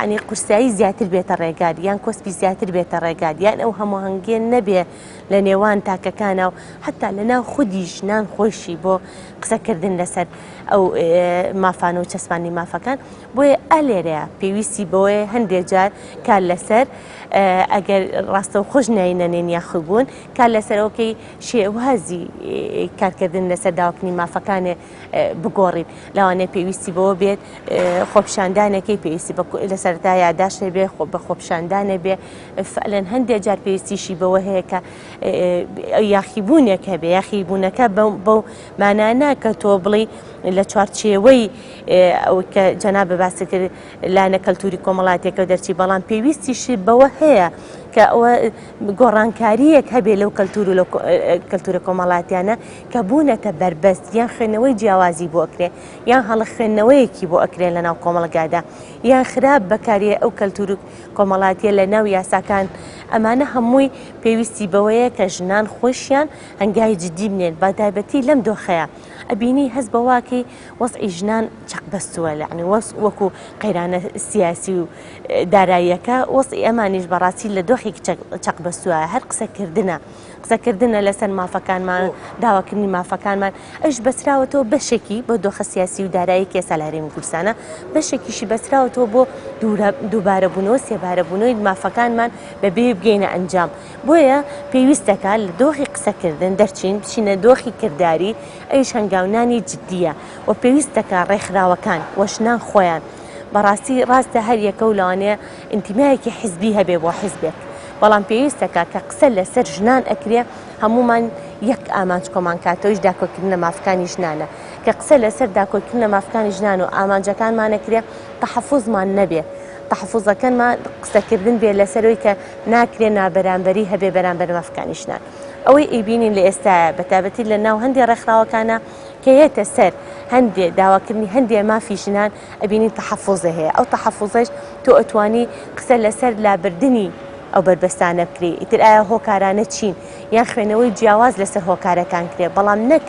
ینی قورسایی زیاتر بێتە ڕێگار یان کۆسپی زیاتر بێتە ڕێگار یان ئەو هەموو هەنگێن نەبێ لە نێوان تاکەکانە و حتا لە ناو خودی ژنان خۆشی بۆ قسەکردن لەسەر ئەو مافانە و چەسبانی مافەکان بۆیە ئەلێرەیە پێویستی بۆیە هەندێک جار کار لەسەر ئەگەر ڕاستە و خۆش نینەنێن یاخبوون کار لەسەرەوەکەی شێوازی کارکردن لەسەر داواکننی مافەکانێ بگۆڕین لەوانەیە پێویستی بەوە بێت خۆپشاندانەکەی پێویستی لەسەرتا یاداشێ بێ بە خۆپشاندانە بێ فعلەن هەندێک جار پێویستیشی بەوە هەیە کە یاخیبوونێک هەبێ یاخیبوونەکە بەو مانانە کە تۆ بڵی لە چوارچێوەی ئەو کە جەناب باسی کرد لانە کەلتوری کۆمەڵاتێکە دەرچی بەڵام پێویستیشی بەوە هەیە کە ئەوە گۆڕانکاریەک هەبێ لەو کەلتورە کۆمەڵاتیانە کە بوونەتە بربەست یان خوێندنەوەی جیاوازی بۆ ئەکرێ یان هەڵە خوێندنەوەیەکی بۆ ئەکرێن لە ناو کۆمەڵگادا یان خراپ بەکاریە ئەو کەلتور کۆمەڵاتیە لە ناو یاساکان ئەمانە هەمووی پێویستی بەوەیە کە ژنان خۆشیان هەنگاوی جدی بنێن با تایبەتی لەم دۆخەیە ئەبینی هەست بەواکەی وەزعی ژنان چەقبەستووە یعنی وەکو قەیرانە سیاسی و داراییەکە وەزعی ئەمانیش بەڕاستی لە دۆخێکی چەقبەستووە هەر قسەکردنە لەسەر مافەکانمان داواکردنی مافەکانمان ئەش بەسراوەتەوە بەشێکی بۆ دۆخە سیاسی و دارایی کێسە لە هەرێمی کوردستانە بەشێکیشی بەسراوەتەوە بۆ دووبارەبوونەوە سێبارەبوونەوەی مافەکانمان بەبێ بگەینە ئەنجام بۆیە پێویستەکە لە دۆخی قسەکردن دەرچین بچینە دۆخی کردداری ئەیش هەنگاونانی جددیە و پێویستەکە ڕێکخراوەکان وەشنان خۆیان بەڕاستی ڕاستە هەر یەکە و لەوانەیە ئینتیمایەکی حیزبی هەبێ بۆ حیزبێک بەڵام پێویستەکە کە قسە لەسەر ژنان ئەکرێ هەمومان یەک ئامانج کۆمان کاتەوەیش داکۆکردنە مافەکانی ژنانە کە قسە لەسەر داکۆکردنە مافەکانی ژنان و ئامانجەکانمانەکرێ تەحەفوزمان نەبێ تەحەفوزەکەنمان قسەکردن بێ لەسەرەوەی کە ناکرێ نابەرامبەری هەبێ بەرامبەر مافەکانی ژنان ئەوەی ئەیبینین لە ئێستاە بەتابەتی لە ناو هەندێک ڕێکخراوەکانە کە یێتە سەر هەندێ داواکردنی هەندێ مافی ژنان ئەبینی تەحەفوزە هەیە ئەو تەحەفوزەش تۆ ئەتوانی قسە لەسەر لابردنی ئەو بربەستانە بکرێ ئیتر ئایا هۆکارانە چین یان خوێنەوەی جیاواز لەسەر هۆکارەکان کرێ بەڵام نەک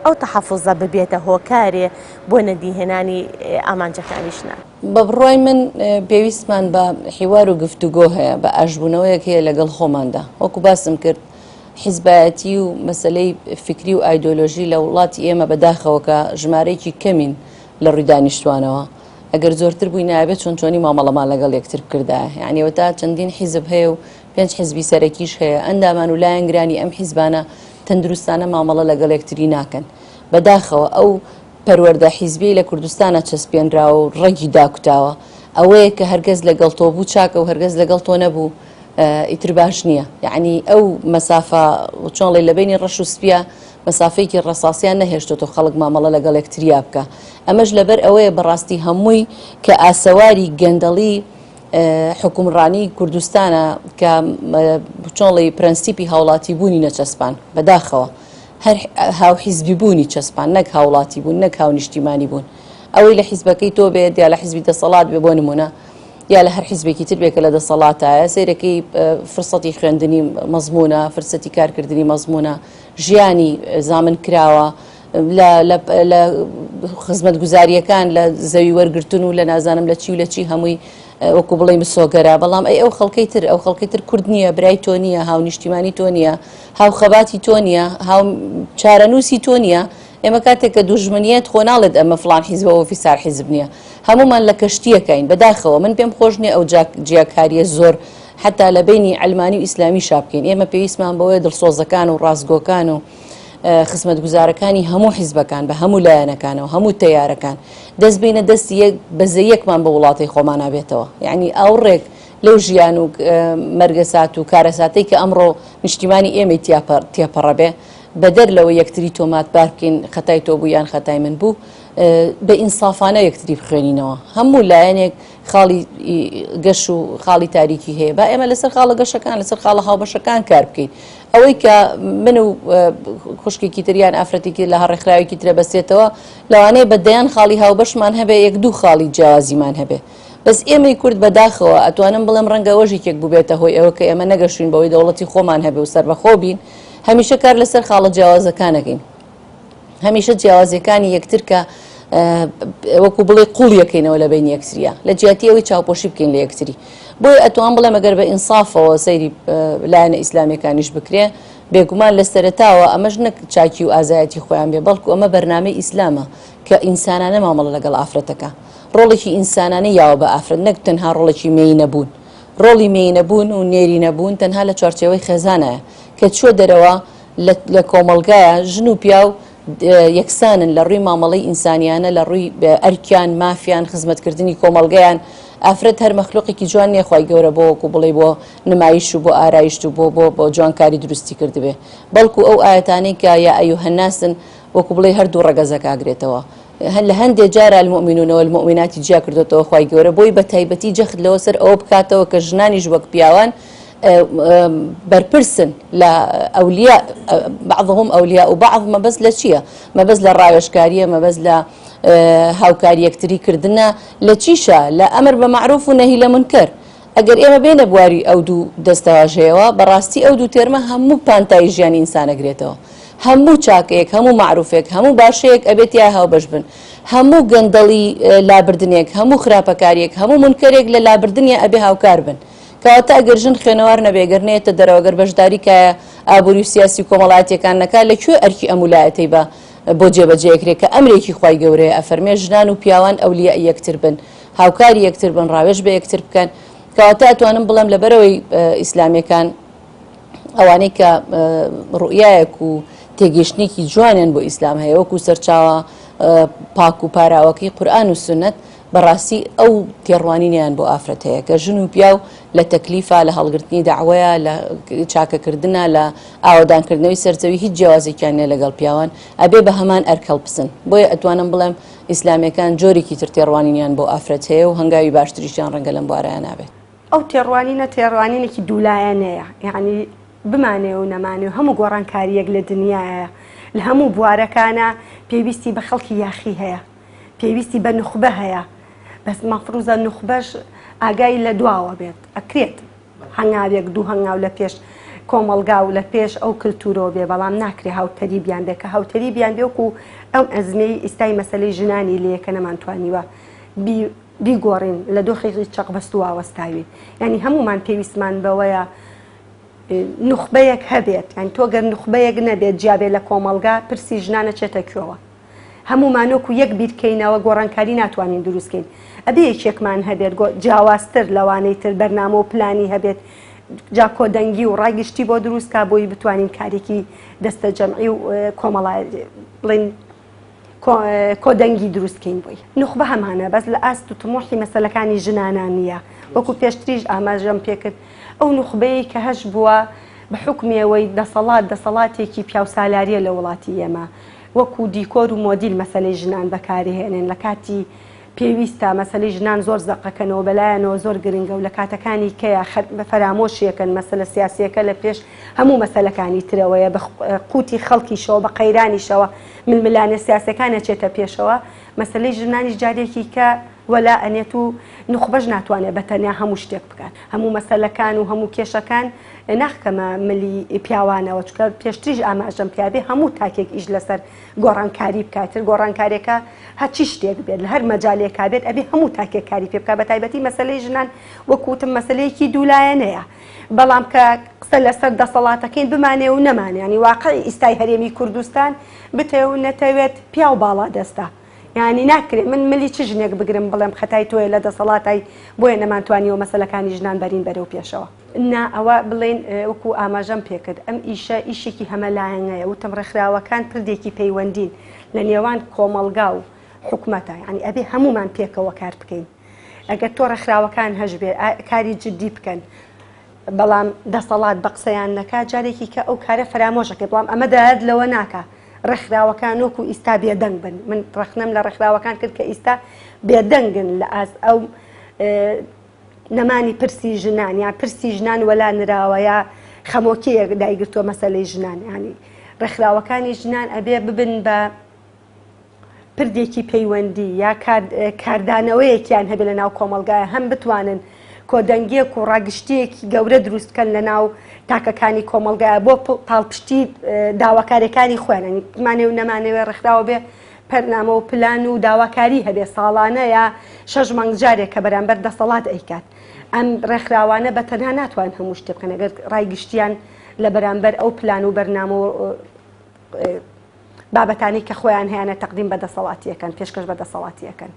ئەو تەحەفوزە ببێتە هۆکارێ بۆ نەدیهێنانی ئامانجەکانی ژنان بە بڕۆی من پێویستمان بە حیوار و گفتوگۆ هەیە بە ئاشبوونەوەیەک هەیە لەگەڵ خۆماندا وەکو باسم کرد حیزبایەتی و مەسلەی فکری و ئایدۆلۆژی لە وڵاتی ئێمە بەداخەوە کە ژمارەیەکی کەمین لە ڕووی دانیشتوانەوە ئەگەر زۆرتر بووی نابێت چۆنی مامەڵەمان لەگەڵ یەکتر بکردایە یعنیەوە تا چەندین حیزب هەیە و 5 حیزبی سەرەکیش هەیە ئەندامان و لایەنگرانی ئەم حیزبانە تەندروستانە مامەڵە لەگەڵ یەکتری ناکەن بەداخەوە ئەو پەروەردە حیزبی لە کوردستانە چەسپێنراوە و ڕەگی داکوتاوە ئەوەیە کە هەرگەز لەگەڵ تۆ بوو چاکە و هەرگەز لەگەڵ تۆ نەبوو ئیتر باش نییە یعنی ئەو مەسافە چۆنڵی لە بینی ڕەش و سپیە مەسافەیەکی ڕەساسیان نەهێشتۆ خەڵک مامەڵە لەگەڵ یەکتریا بکە ئەمەش لەبەر ئەوەیە بەڕاستی هەمووی کە ئاسەواری گەندەڵی حکومڕانی کوردستانە کە چۆنڵی پرەنسیپی هاوڵاتی بوونی نەچەسپان بەداخەوە هەر هاو حیزبی بوونی چەسپان نەک هاوڵاتی بوون نەک هاو نیشتیمانی بوون ئەوەی لە حیزبەکەی تۆ بێت یا لە حیزبی دەسەڵات بێ بۆ نمونە یا لە هەر حیزبێکی تر بێکە لە دەسەڵاتایە سیرەکەی فرسەتی خوێندنی مەزمونە، فرسەتی کارکردنی مەزمونە، ژیانی زامن کراوە لە خزمەت گوزاریەکان لە زەوی وەرگرتن و لە نازانم لە چی و لە چی هەمووی وەکو بڵێ مسۆگەرە. بەڵام ئەو خەڵکەی تر کورد نییە، برای تۆ نییە، هاو نیشتیمانی تۆ نییە، هاو خەباتی تۆ نییە، هاو چارەنووسی تۆ نییە. ئێمە کاتێک کە دوژمنیەت خۆ ناڵێت ئەمە فڵان حیزبەوە فیسار حیزب نییە، هەمومان لە کەشتیەکەین بەداخەوە. من پێم خۆش نییە ئەو جیاکاریە زۆر حتا لە بینی ئەلمانی و ئیسلامی شابکەین. ئێمە پێویستمان بەوەی دڵسۆزەکان و ڕاستگۆکان و خزمەت گوزارەکانی هەموو حیزبەکان بە هەموو لایەنەکانەوە هەموو تەیارەکان دەست بینە دەستی بەزەیەکمان بە وڵاتی خۆمان نابێتەوە. یعنی ئاوڕێک لەو ژیان و مەرگەسات و کارەساتەی کە ئەمڕۆ نیشتیمانی ئێمەی تێپەڕە بێ بەدەر لەوە یەکتری تۆمات بار بکەین، خەتای تۆ بوو یان خەتای من بوو، بە ئینسافانە یەکتری بخوێنینەوە. هەموو لایەنێک خاڵی گەش و خاڵی تاریکی هەیە، با ئێمە لەسەر خاڵە گەشەکان لەسەر خاڵە هاوبەشەکان کار بکەین. ئەوەی کە من و خوشکێکی تریان ئافرەتێکی لە هەڕێکخراوێکی ترە بەسێتەوە لەوانەیە بەدەیان خاڵی هاوبەشمان هەبێ، یەک دوو خاڵی جیاوازیمان هەبێ. بەس ئێمەی کورد بەداخەوە ئەتوانم بڵێم ڕەنگە وەژێکێک ببێتە هۆی ئەوە کە ئێمە نەگەشوین بەوەی دەوڵەتی خۆمان هەبێ و سەربەخۆ بین. هەمیشە کار لەسەر خاڵە جیاوازەکانەکەین، هەمیشە جیاوازیەکانی یەکتر کە وەکو بڵێ قوڵیەکەینەوە لە بین یەکتریە، لە جیاتی ئەوەی چاوپۆشی بکەین لە یەکتری. بۆی ئەتوان بڵێم ئەگەر بە ئینسافەوە سەیری لایەنە ئیسلامیەکانیش بکرێ، بێگومان لە سەرەتاوە ئەمەش نەک چاکی و ئازایەتی خۆیان بێ، بەڵکو ئەمە بەرنامەی ئیسلامە کە ئینسانانە مامەڵە لەگەڵ ئافرەتەکە، ڕۆڵێکی ئینسانانە یاوە بە ئافرەت، نەک تەنها ڕۆڵێکی مێی نەبوون. ڕۆڵی مێی نەبوون و نێری نەبوون تەنها لە چوارچێوەی خێزانایە کە چوە دەرەوە لە کۆمەڵگایە ژن و پیا و یەکسانن لە ڕووی مامەڵەی ئینسانیانە، لە ڕووی ئەرکیان، مافیان، خزمەتکردنی کۆمەڵگەیان. ئافرەت هەر مەخلوقێکی جوان نییە خوای گەورە بۆ وەکو بڵێ بۆ نمایش و بۆ ئارایشت و بۆ جوانکاری دروستی کردبێ، بەڵکو ئەو ئاەتانەی کە یا ئەیوهەناسن وەکو بڵێ هەردوو ڕەگەزەک ئاگرێتەوە. لە هەندێک جارە المؤمنون والمؤمناتی جیا کردوێتەوە خوای گەورە بۆی بە تایبەتی جەخت لەوە سەر ئەوە بکاتەوە کە ژنانیش وەک پیاوان بەرپرسن لە ئەولیا، بعضهم ئەولیا و بعض مەبەست لە چییە؟ مەبەست لە ڕاوێژکاریە، مەبەست لە هاوکاری یەکتری کردنە، لە چیشە؟ لە ئەمر بە معروف و نەهی لە منکەر. ئەگەر ئێمە بێنە بواری ئەو دوو دەستەواژەیەوە بەڕاستی ئەو دوو تێرمە هەموو پانتای ژیانی ئینسانەگرێتەوە، هەموو چاکەیەک، هەموو معروفێک، هەموو باشەیەک ئەبێت یا هاوبەش بن، هەموو گەندەڵی لابردنێک، هەموو خراپەکاریەک، هەموو منکەرێک لە لابردنیە ئەبێ هاوکار بن. کەواتە ئەگەر ژن خوێنەوار نەبێگەر نێتە دەرەوەگەر بەشداری کایە ئابووری و سیاسی کۆمەڵایەتیەکان نەکات، لەکوێ ئەرکی ئەمولایەتەی بە بۆ جێبەجێکرێت کە ئەمرێکی خوای گەورەیە ئەفەرمێ ژنان و پیاوان ئەولیای یەکتر بن، هاوکاری یەکتر بن، ڕاوێژ بە یەکتر بکەن. کەواتە ئەتوانم بڵێم لەبەرەوەی ئیسلامیەکان ئەوانەی کە ڕوئیایەک و تێگەشتێکی جوانیان بۆ ئیسلام هەیە وەکو سەرچاوە پاک و پاراوەکەی قورئان و سنت، بەڕاستی ئەو تێڕوانینیان بۆ ئافرەت هەیە کە ژن و پیا و لە تەکلیفە، لە هەڵگرتنی داعوەیە، لە چاکەکردنە، لە ئاوەدانکردنەوەی سەرزەوی هیچ جیاوازێکیان لێ لەگەڵ پیاوان ئەبێ بە هەمان ئەرکەڵ بسن. بۆیە ئەتوانم بڵێم ئیسلامیەکان جۆرێکی تر تێڕوانینیان بۆ ئافرەت هەیە و هەنگاوی باشتریشیان ڕەنگە لەم بوارەیە نابێت. ئەو تێڕوانینە تێڕوانینێکی دوولایەنەیە، یعنی بمانێ و نەمانێ و هەموو گۆڕانکاریەک لە دنیاە، لە هەموو بوارەکانە پێویستی بە خەڵکی یاخی هەیە، پێویستی بە نوخبە هەیە، بەس مەفروزە نوخبەش ئاگای لە دواوە بێت، ئەکرێت هەنگاوێک دوو هەنگاو لە پێش کۆمەڵگا و لە پێش ئەو کللتورۆ بێ، بەڵام ناکرێ هاوتەری بیان بێ کە هاوتەری بیان بێ وەکو ئەم ئەزمەی ئیستای مەسەلەی ژنانی لێکە نەمانتوانیوە بیگۆڕین لە دۆخێکی چەق بەست و ئاوەستاوی. یعنی هەمومان پێویستمان بەوەیە نوخبەیەک هەبێت، یعنی تۆ گەر نوخبەیەک نەبێت جیابێ لە کۆمەڵگا پرسی ژنانە چێتە کوێوە، هەمومانۆکو یەک بیرکەینەوە گۆڕانکاری ناتوانین دروستکەین، ئەبێ یەکێکمان هەبێت جیاوازتر لەوانەی تر بەرنامە و پلانی هەبێت، جا کۆدەنگی و ڕاگشتی بۆ دروستکە بۆی بتوانین کارێکی دەستە جەمعی و کۆمەڵای بڵین کۆدەنگی دروستکەین. بۆی نوخبە هەمانە بەس لە ئاست و تمۆحی مەسەلەکانی ژنانان نییە، وەکو پێشتریش ئاماژەم پێکرد ئەو نوخبەیە کە هەش بووە بە حکمیەوەی دەسەڵاتێکی پیاوسالاریە لە وڵاتی ئێمە، وەکو دیکۆر و مۆدیل مەسەلەی ژنان بەکارهێنن لە کاتی پێویستە مەسەلەی ژنان زۆر زەقەکەنەوە بەلایەنەوە زۆر گرنگە و لە کاتەکانی کەیە فەرامۆشیەکەن مەسەلە سیاسیەکە لە پێش هەموو مەسەلەکانی ترەوەیە بە قوتی خەڵکیشەوە بە قەیرانیشەوە ململانە سیاسەکانە چێتە پێشەوە، مەسەلەی ژنانیش جارێکی کە ولا ئەنێت و نخبەش ناتوانێت بەتەنیا هەموو شتێک بکات هەموو مەسەلەکان و هەموو کێشەکان ناخکەمە ملی پیاوانەوە چکە پێشتریش ئاماژەم پیاوێ هەموو تاکێک ئیش لەسەر گۆڕانکاری بکاتر گۆڕانکارێکە هەچی شتێک بێت لە هەر مەجالێکا بێت ئەبێ هەموو تاکێک کاری پێ بکات بە تایبەتی مەسەلەی ژنان وەکوتم مەسەلەیەکی دوولایەنەیە بەڵام کە قسە لەسەر دەسەڵاتەکەین بمانێ و نەمانێ ینی واقعی ئیستای هەرێمی کوردستان بتێ و نەتەوێت پیا و باڵا دەستا ینی ناکرێت من ملی چ ژنێک بگرم بڵێم خەتای تۆیە لە دەسەڵاتی بۆیە نەمانتوانیەوە مەسەلەکانی ژنان بەرین بەرەو پێشەوە نا ئەوە بڵێن وەکو ئاماژەم پێکرد ئەم ئیشە ئیشێکی هەمەلایەنەیە وتم ڕێکخراوەکان پردێکی پەیوەندین لە نێوان کۆمەڵگا و حکومەتە ینی ئەبێ هەمومان پێکەوە کار بکەین ئەگەر تۆ ڕێکخراوەکان هەش بێ کاری جدی بکەن بەڵام دەسەڵات بە قسەیان نەکات جارێکی کە ئەو کارە فرامۆژەکە بڵام ئەمە دەهات لەوە ناکە ڕێکخراوەکان وەکو ئیستا بێدەنگ بن من ڕخنەم لە ڕێکخراوەکان کرد کە ئیستا بێدەنگن لە ئاز ئەو نەمانی پرسی ژنان یا پرسی ژنان وەلا نراوەیە خەمۆکیەک دایگرتووە مەسەلەی ژنان ینی ڕێکخراوەکانی ژنان ئەبێ ببن بە پردێکی پەیوەندی یا کاردانەوەیەکیان هەبێ لە ناو کۆمەلگایە هەم بتوانن کۆدەنگیەک و ڕاگشتیەکی گەورە دروستکەن لە ناو تاکەکانی کۆمەلگایە بۆ پاڵپشتی داواکاریەکانی خۆیان مانێ و نەمانەوێ ڕێکخراوە بێ پەرنامە و پلان و داواکاری هەبێ ساڵانە یا 6 مانگ جارێک کە بەرامبەر دەسەڵات ئەیکات ئەم ڕێکخراوانە بە تەنها ناتوان هەموو شتێ بکەن ئەگەر ڕایگشتیان لە بەرامبەر ئەو پلان و بەرنامە و بابەتانی کە خۆیان هەیەە تەقدیم بە دەسەڵاتیەکەن پێشکەش بە دەسەڵاتیەکەن.